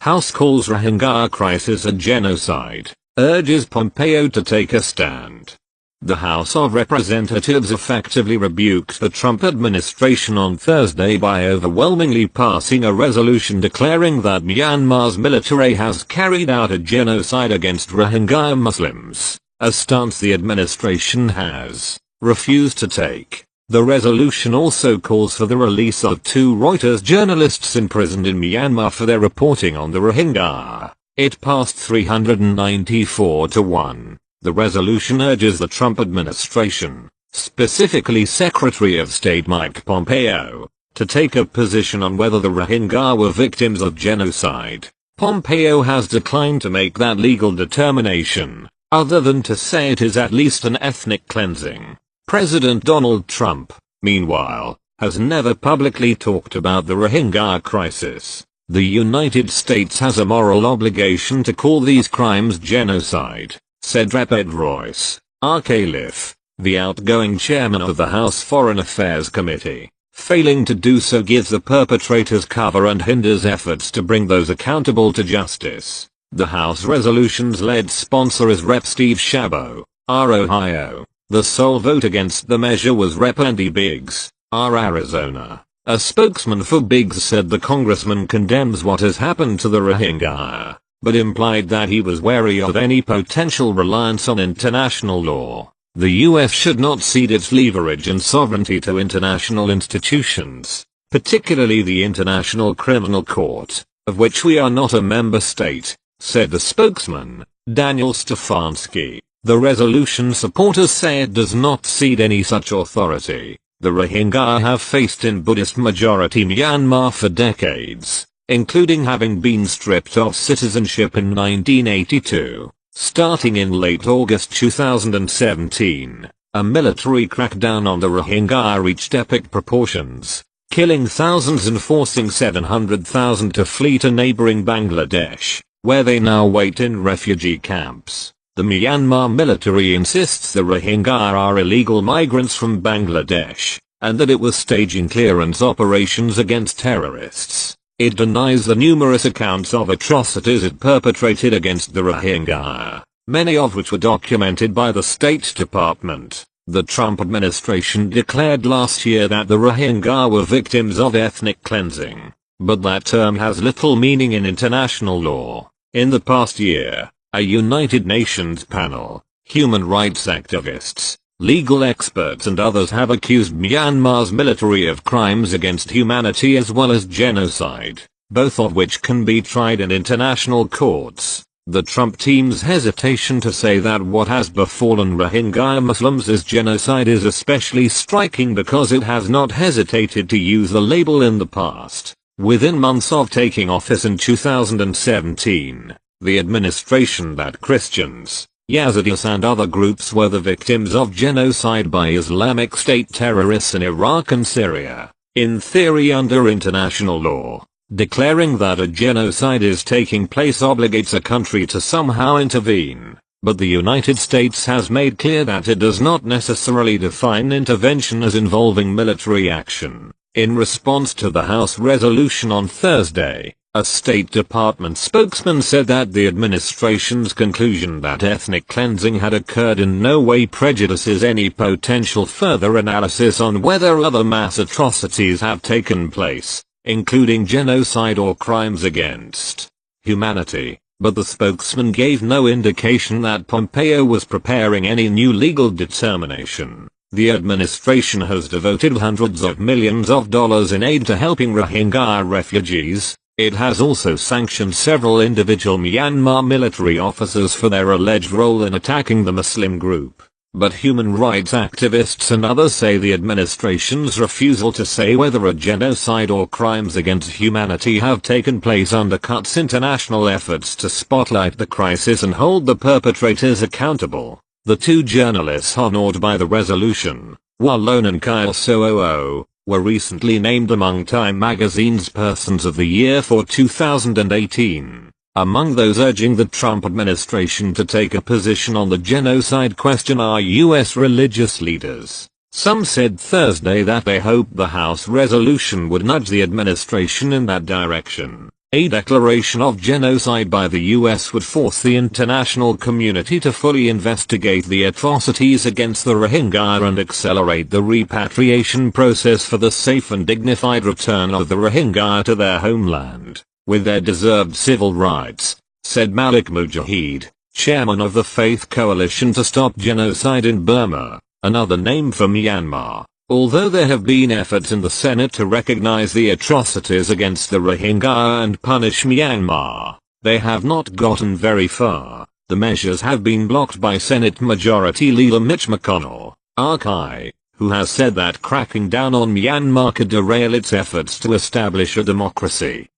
House calls Rohingya crisis a genocide, urges Pompeo to take a stand. The House of Representatives effectively rebuked the Trump administration on Thursday by overwhelmingly passing a resolution declaring that Myanmar's military has carried out a genocide against Rohingya Muslims, a stance the administration has refused to take. The resolution also calls for the release of 2 Reuters journalists imprisoned in Myanmar for their reporting on the Rohingya. It passed 394 to 1. The resolution urges the Trump administration, specifically Secretary of State Mike Pompeo, to take a position on whether the Rohingya were victims of genocide. Pompeo has declined to make that legal determination, other than to say it is at least an ethnic cleansing. President Donald Trump, meanwhile, has never publicly talked about the Rohingya crisis. The United States has a moral obligation to call these crimes genocide, said Rep. Ed Royce, Arcaliff, the outgoing chairman of the House Foreign Affairs Committee. Failing to do so gives the perpetrators cover and hinders efforts to bring those accountable to justice. The House resolution's lead sponsor is Rep. Steve Chabot, R. Ohio. The sole vote against the measure was Rep. Andy Biggs, R. Arizona. A spokesman for Biggs said the congressman condemns what has happened to the Rohingya, but implied that he was wary of any potential reliance on international law. The US should not cede its leverage and sovereignty to international institutions, particularly the International Criminal Court, of which we are not a member state, said the spokesman, Daniel Stefanski. The resolution supporters say it does not cede any such authority. The Rohingya have faced in Buddhist-majority Myanmar for decades, including having been stripped of citizenship in 1982. Starting in late August 2017, a military crackdown on the Rohingya reached epic proportions, killing thousands and forcing 700,000 to flee to neighboring Bangladesh, where they now wait in refugee camps. The Myanmar military insists the Rohingya are illegal migrants from Bangladesh, and that it was staging clearance operations against terrorists. It denies the numerous accounts of atrocities it perpetrated against the Rohingya, many of which were documented by the State Department. The Trump administration declared last year that the Rohingya were victims of ethnic cleansing, but that term has little meaning in international law. In the past year, a United Nations panel, human rights activists, legal experts and others have accused Myanmar's military of crimes against humanity as well as genocide, both of which can be tried in international courts. The Trump team's hesitation to say that what has befallen Rohingya Muslims is genocide is especially striking because it has not hesitated to use the label in the past. Within months of taking office in 2017, the administration that Christians, Yazidis and other groups were the victims of genocide by Islamic State terrorists in Iraq and Syria, in theory under international law. Declaring that a genocide is taking place obligates a country to somehow intervene, but the United States has made clear that it does not necessarily define intervention as involving military action. In response to the House resolution on Thursday, a State Department spokesman said that the administration's conclusion that ethnic cleansing had occurred in no way prejudices any potential further analysis on whether other mass atrocities have taken place, including genocide or crimes against humanity, but the spokesman gave no indication that Pompeo was preparing any new legal determination. The administration has devoted hundreds of millions of dollars in aid to helping Rohingya refugees. It has also sanctioned several individual Myanmar military officers for their alleged role in attacking the Muslim group. But human rights activists and others say the administration's refusal to say whether a genocide or crimes against humanity have taken place undercuts international efforts to spotlight the crisis and hold the perpetrators accountable. The 2 journalists honored by the resolution, Wallone and Kyle Sooo, were recently named among Time magazine's Persons of the Year for 2018. Among those urging the Trump administration to take a position on the genocide question are U.S. religious leaders. Some said Thursday that they hoped the House resolution would nudge the administration in that direction. A declaration of genocide by the US would force the international community to fully investigate the atrocities against the Rohingya and accelerate the repatriation process for the safe and dignified return of the Rohingya to their homeland, with their deserved civil rights, said Malik Mujahid, chairman of the Faith Coalition to Stop Genocide in Burma, another name for Myanmar. Although there have been efforts in the Senate to recognize the atrocities against the Rohingya and punish Myanmar, they have not gotten very far. The measures have been blocked by Senate Majority Leader Mitch McConnell, RK, who has said that cracking down on Myanmar could derail its efforts to establish a democracy.